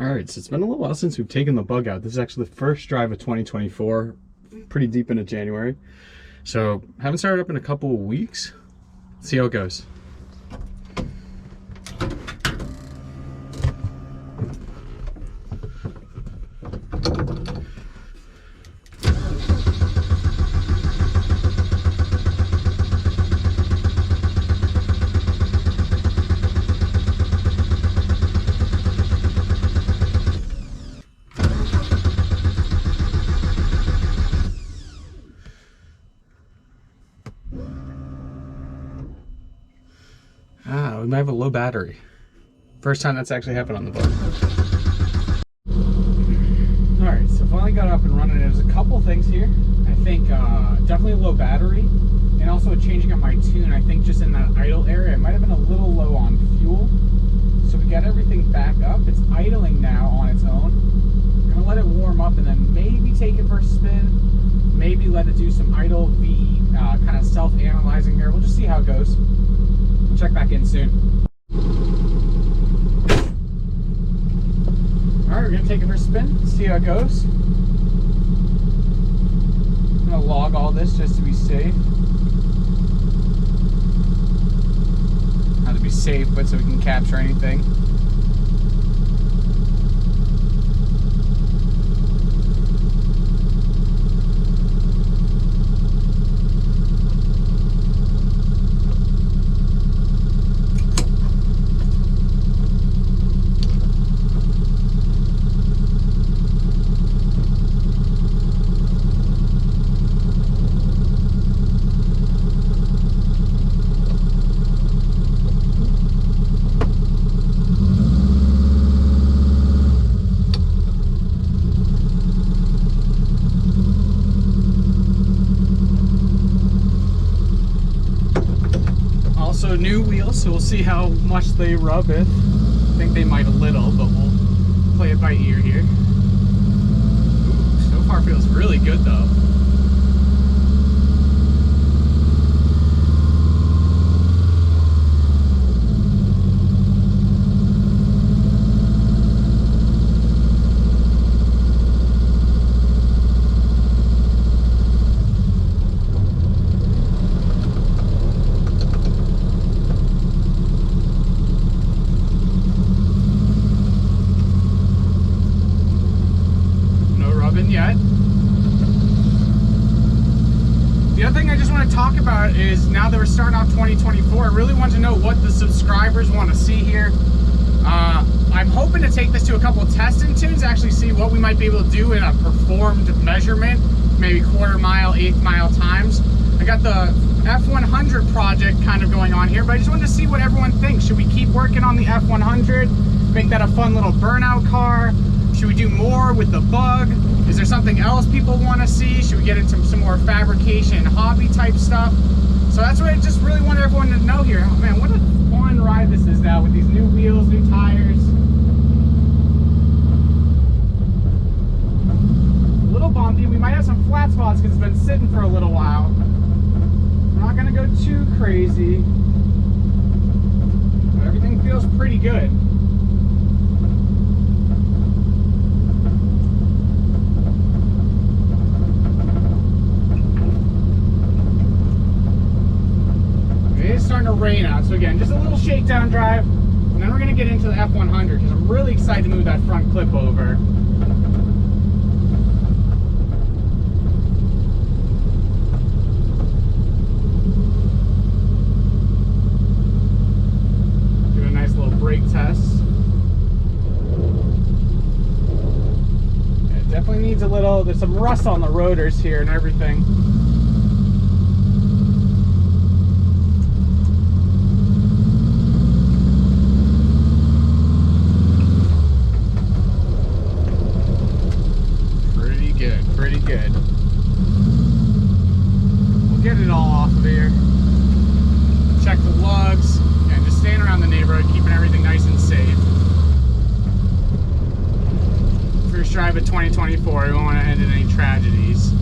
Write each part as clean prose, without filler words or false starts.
All right, so it's been a little while since we've taken the bug out. This is actually the first drive of 2024, pretty deep into January. So haven't started up in a couple of weeks. Let's see how it goes. We might have a low battery. First time that's actually happened on the boat. All right, so finally got up and running. There's a couple things here. I think definitely a low battery, and also changing up my tune. I think just in that idle area, it might have been a little low on fuel. So we got everything back up. It's idling now on its own. I'm gonna let it warm up and then maybe take it for a spin. Maybe let it do some idle V, kind of self-analyzing here. We'll just see how it goes. Check back in soon. Alright, we're going to take it for a spin, see how it goes. I'm going to log all this just to be safe. Not to be safe, but so we can capture anything. Also new wheels, so we'll see how much they rub it. I think they might a little, but we'll play it by ear here. Ooh, so far feels really good though. Yet. The other thing I just want to talk about is now that we're starting off 2024, I really want to know what the subscribers want to see here. I'm hoping to take this to a couple of testing tunes, actually see what we might be able to do in a performed measurement, maybe quarter mile, 8th mile times. I got the F100 project kind of going on here, but I just wanted to see what everyone thinks. Should we keep working on the F100, make that a fun little burnout car? Should we do more with the bug? Is there something else people want to see? Should we get into some more fabrication, hobby type stuff? So that's what I just really want everyone to know here. Oh man, what a fun ride this is now with these new wheels, new tires. A little bumpy. We might have some flat spots because it's been sitting for a little while. We're not going to go too crazy. But everything feels pretty good. It's starting to rain out, so again, just a little shakedown drive, and then we're going to get into the F100 because I'm really excited to move that front clip over. Do a nice little brake test. Yeah, it definitely needs a little, there's some rust on the rotors here and everything. Pretty good. We'll get it all off of here. Check the lugs and just staying around the neighborhood, keeping everything nice and safe. First drive of 2024. We don't want to end in any tragedies.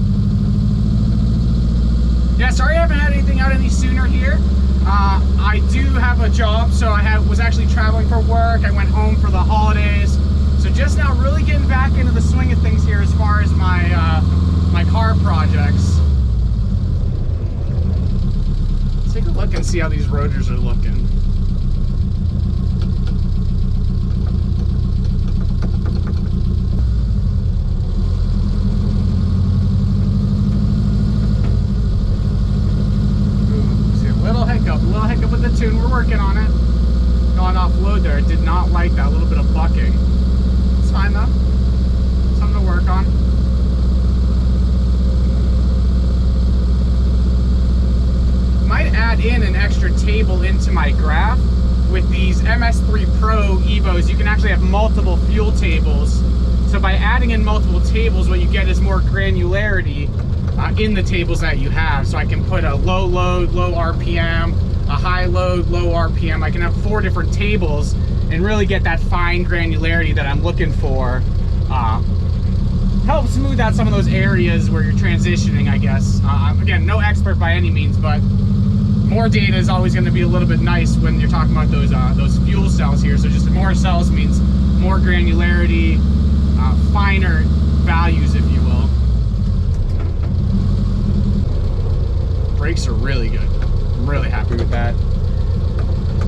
Yeah, sorry I haven't had anything out any sooner here. I do have a job, so was actually traveling for work. I went home for the holidays. So just and see how these rotors are looking. Ooh, see a little hiccup with the tune. We're working on it. Going off load there, it did not like that little bit of bucking. It's fine though. Something to work on. Might add in an extra table into my graph. With these MS3 Pro Evos, you can actually have multiple fuel tables. So by adding in multiple tables, what you get is more granularity in the tables that you have. So I can put a low load, low RPM, a high load, low RPM. I can have 4 different tables and really get that fine granularity that I'm looking for. Help smooth out some of those areas where you're transitioning, I guess. Again, no expert by any means, but more data is always going to be a little bit nice when you're talking about those fuel cells here. So just more cells means more granularity, finer values, if you will. Brakes are really good. I'm really happy with that.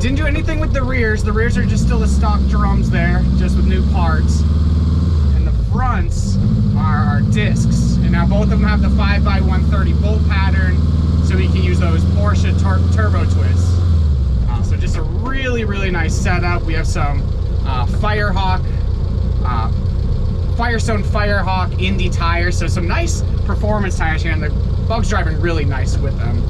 Didn't do anything with the rears. The rears are just still the stock drums there, just with new parts. And the fronts are discs. And now both of them have the 5x130 bolt pattern, so we can use those Porsche turbo twists. So just a really, really nice setup. We have some Firestone Firehawk Indy tires, so some nice performance tires here, and the Bug's driving really nice with them.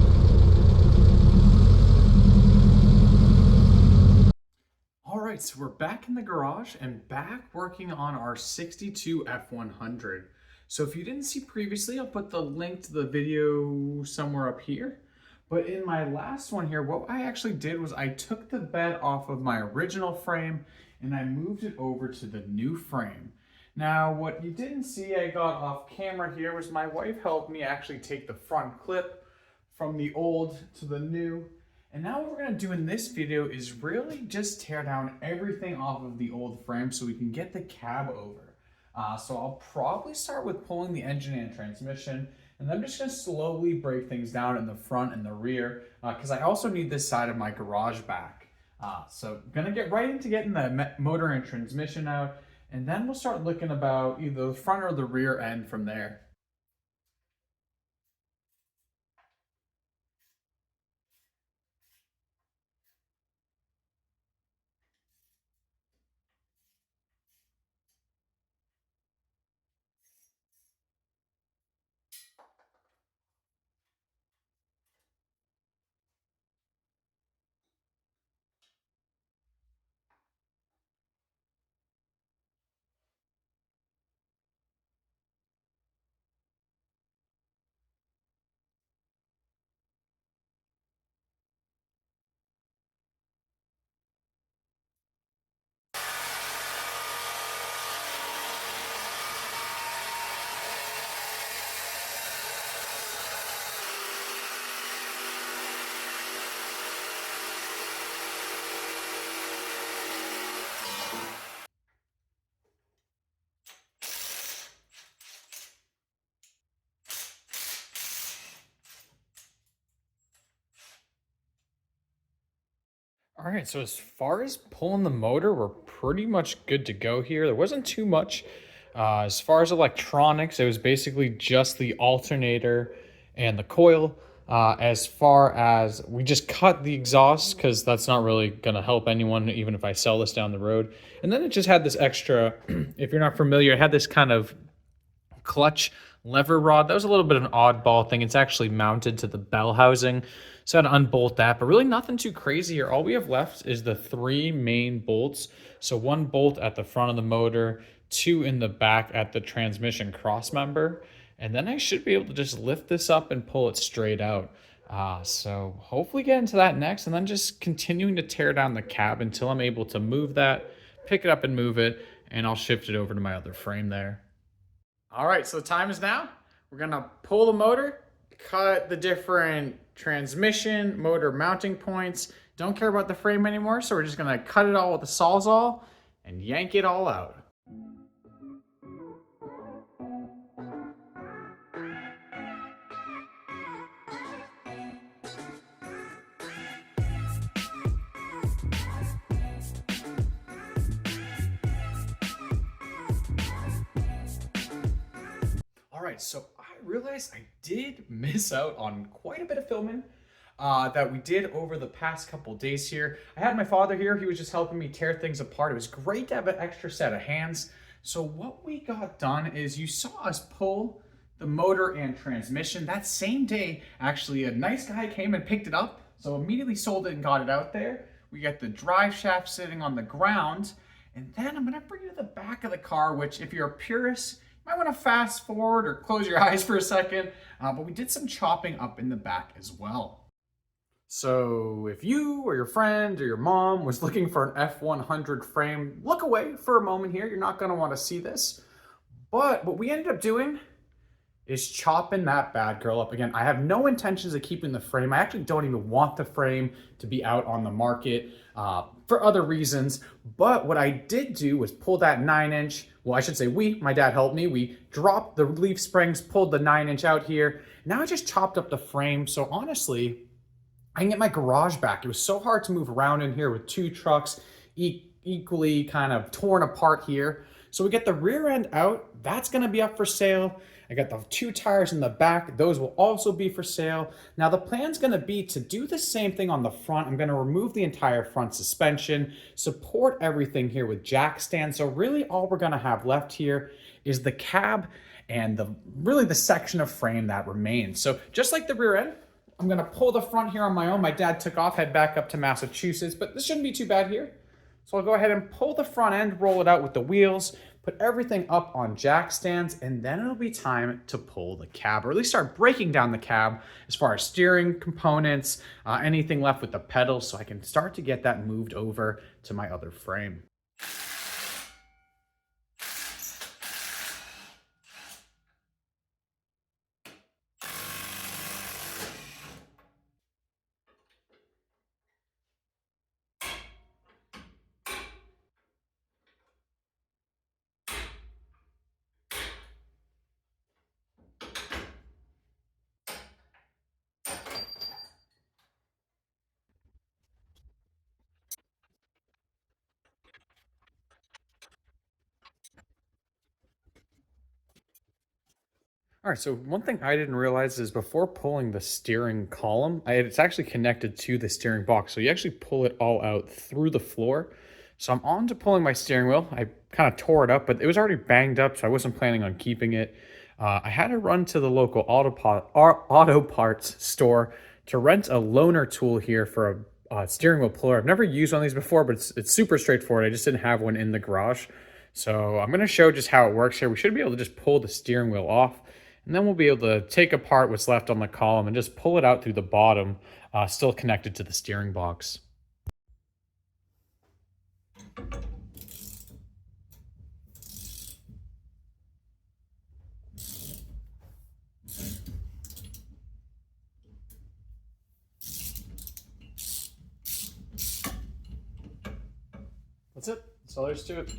All right, so we're back in the garage and back working on our 62 F100. So if you didn't see previously, I'll put the link to the video somewhere up here. But in my last one here, what I actually did was I took the bed off of my original frame and I moved it over to the new frame. Now, what you didn't see I got off camera here was my wife helped me actually take the front clip from the old to the new. And now what we're gonna do in this video is really just tear down everything off of the old frame so we can get the cab over. So I'll probably start with pulling the engine and transmission, and then I'm just gonna slowly break things down in the front and the rear, because I also need this side of my garage back. So I'm gonna get right into getting the motor and transmission out, and then we'll start looking about either the front or the rear end from there. All right, so as far as pulling the motor, we're pretty much good to go here. There wasn't too much. As far as electronics, it was basically just the alternator and the coil. As far as we just cut the exhaust because that's not really going to help anyone, even if I sell this down the road. And then it just had this extra, if you're not familiar, it had this kind of clutch lever rod. That was a little bit of an oddball thing. It's actually mounted to the bell housing, so I had to unbolt that, but really nothing too crazy here. All we have left is the 3 main bolts. So 1 bolt at the front of the motor, 2 in the back at the transmission cross member, and then I should be able to just lift this up and pull it straight out. So hopefully get into that next, and then just continuing to tear down the cab until I'm able to move that, pick it up and move it, and I'll shift it over to my other frame there. All right, so the time is now. We're gonna pull the motor, cut the different transmission, motor mounting points. Don't care about the frame anymore, so we're just gonna cut it all with the Sawzall and yank it all out. right, so I realized I did miss out on quite a bit of filming that we did over the past couple days here. I had my father here. He was just helping me tear things apart. It was great to have an extra set of hands. So what we got done is you saw us pull the motor and transmission. That same day, actually, a nice guy came and picked it up. So immediately sold it and got it out there. We got the drive shaft sitting on the ground. And then I'm gonna bring you to the back of the car, which if you're a purist, you might wanna fast forward or close your eyes for a second. But we did some chopping up in the back as well. So if you or your friend or your mom was looking for an F100 frame, look away for a moment here. You're not gonna wanna see this. But what we ended up doing is chopping that bad girl up. Again, I have no intentions of keeping the frame. I actually don't even want the frame to be out on the market for other reasons. But what I did do was pull that 9-inch, well, I should say my dad helped me. We dropped the leaf springs, pulled the 9-inch out here. Now I just chopped up the frame. So honestly, I can get my garage back. It was so hard to move around in here with two trucks equally kind of torn apart here. So we get the rear end out. That's gonna be up for sale. I got the 2 tires in the back. Those will also be for sale. Now the plan's gonna be to do the same thing on the front. I'm gonna remove the entire front suspension, support everything here with jack stands. So really all we're gonna have left here is the cab and really the section of frame that remains. So just like the rear end, I'm gonna pull the front here on my own. My dad took off, head back up to Massachusetts, but this shouldn't be too bad here. So I'll go ahead and pull the front end, roll it out with the wheels, put everything up on jack stands, and then it'll be time to pull the cab, or at least start breaking down the cab as far as steering components, anything left with the pedals, so I can start to get that moved over to my other frame. All right, so one thing I didn't realize is before pulling the steering column, it's actually connected to the steering box. So you actually pull it all out through the floor. So I'm on to pulling my steering wheel. I kind of tore it up, but it was already banged up, so I wasn't planning on keeping it. I had to run to the local auto parts store to rent a loaner tool here for a steering wheel puller. I've never used one of these before, but it's super straightforward. I just didn't have one in the garage. So I'm going to show just how it works here. We should be able to just pull the steering wheel off. And then we'll be able to take apart what's left on the column and just pull it out through the bottom, still connected to the steering box. That's it. That's all there is to it.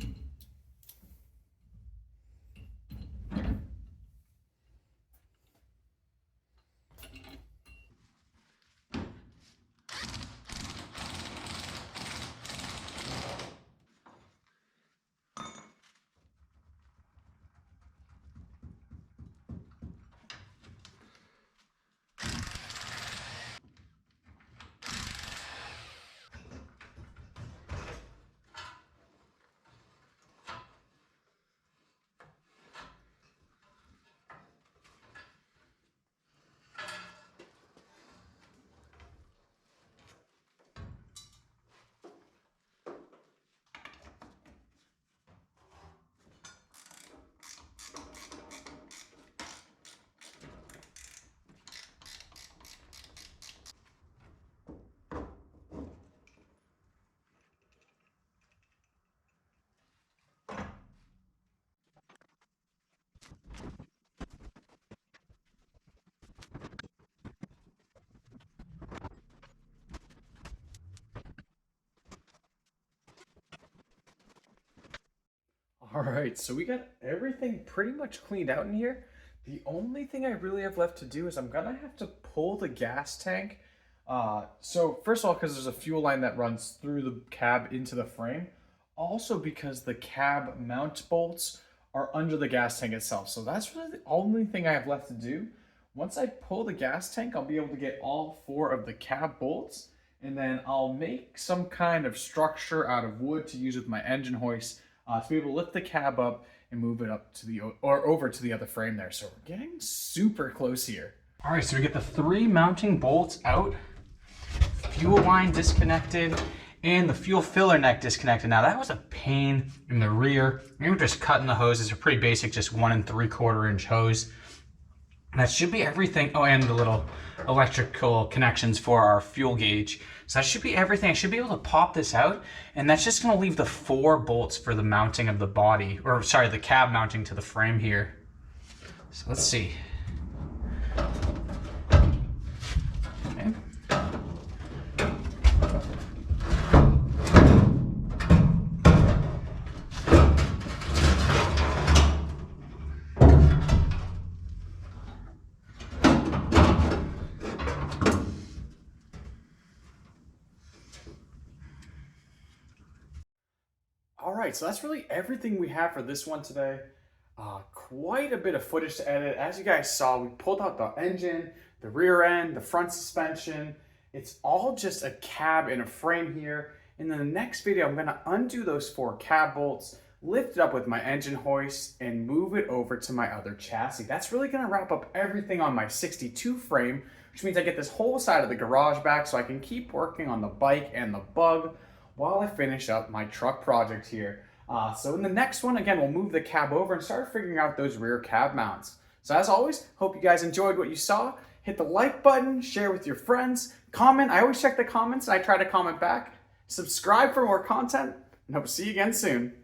All right, so we got everything pretty much cleaned out in here. The only thing I really have left to do is I'm gonna have to pull the gas tank. So first of all, because there's a fuel line that runs through the cab into the frame. Also because the cab mount bolts are under the gas tank itself. So that's really the only thing I have left to do. Once I pull the gas tank, I'll be able to get all 4 of the cab bolts, and then I'll make some kind of structure out of wood to use with my engine hoist to be able to lift the cab up and move it up to the or over to the other frame there. So we're getting super close here. All right, so we get the 3 mounting bolts out, fuel line disconnected, and the fuel filler neck disconnected. Now that was a pain in the rear. We were just cutting the hoses. They're pretty basic, just 1 3/4 inch hose. And that should be everything. Oh, and the little electrical connections for our fuel gauge. So that should be everything. I should be able to pop this out, and that's just gonna leave the 4 bolts for the mounting of the body, or sorry, the cab mounting to the frame here. So let's see. Okay. All right, so that's really everything we have for this one today. Quite a bit of footage to edit. As you guys saw, we pulled out the engine, the rear end, the front suspension. It's all just a cab and a frame here. And in the next video, I'm gonna undo those 4 cab bolts, lift it up with my engine hoist, and move it over to my other chassis. That's really gonna wrap up everything on my 62 frame, which means I get this whole side of the garage back so I can keep working on the bike and the bug while I finish up my truck project here. So in the next one, again, we'll move the cab over and start figuring out those rear cab mounts. So as always, hope you guys enjoyed what you saw. Hit the like button, share with your friends, comment. I always check the comments and I try to comment back. Subscribe for more content, and hope to see you again soon.